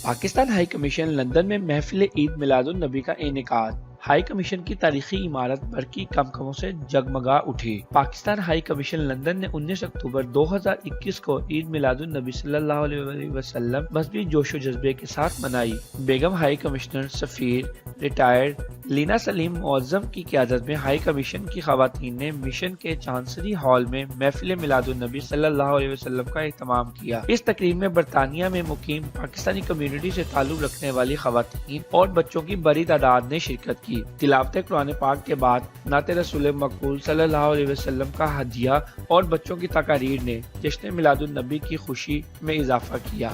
Pakistan high commission London میں محفل عید میلاد النبی کا انعقاد۔ ہائی کمیشن کی تاریخی عمارت برقی قمقموں سے جگمگا اٹھی۔ پاکستان ہائی کمیشن لندن نے 19 اکتوبر 2021 کو عید میلاد النبی صلی اللہ علیہ وسلم مذہبی جوش و جذبے کے ساتھ منائی۔ بیگم ہائی کمشنر سفیر ریٹائرڈ لینا سلیم معظم کی قیادت میں ہائی کمیشن کی خواتین نے مشن کے چانسری ہال میں محفل میلاد النبی صلی اللہ علیہ وسلم کا اہتمام کیا۔ اس تقریب میں برطانیہ میں مقیم پاکستانی کمیونٹی سے تعلق رکھنے والی خواتین اور بچوں کی بڑی تعداد نے شرکت کی۔ تلاوت قرآن پاک کے بعد نعت رسول مقبول صلی اللہ علیہ وسلم کا ہدیہ اور بچوں کی تقاریر نے جشن میلاد النبی کی خوشی میں اضافہ کیا۔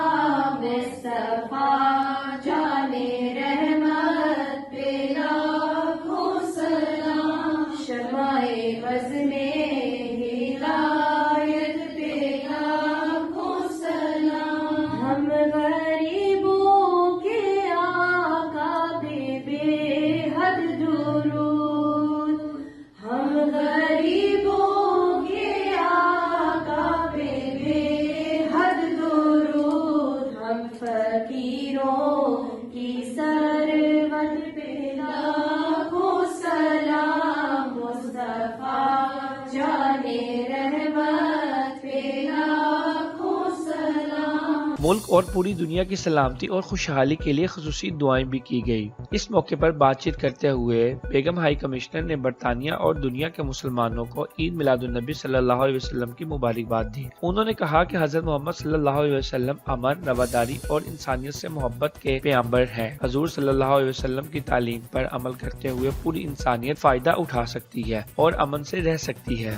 ملک اور پوری دنیا کی سلامتی اور خوشحالی کے لیے خصوصی دعائیں بھی کی گئی۔ اس موقع پر بات چیت کرتے ہوئے بیگم ہائی کمشنر نے برطانیہ اور دنیا کے مسلمانوں کو عید میلاد النبی صلی اللہ علیہ وسلم کی مبارکباد دی۔ انہوں نے کہا کہ حضرت محمد صلی اللہ علیہ وسلم امن، رواداری اور انسانیت سے محبت کے پیغمبر ہیں۔ حضور صلی اللہ علیہ وسلم کی تعلیم پر عمل کرتے ہوئے پوری انسانیت فائدہ اٹھا سکتی ہے اور امن سے رہ سکتی ہے۔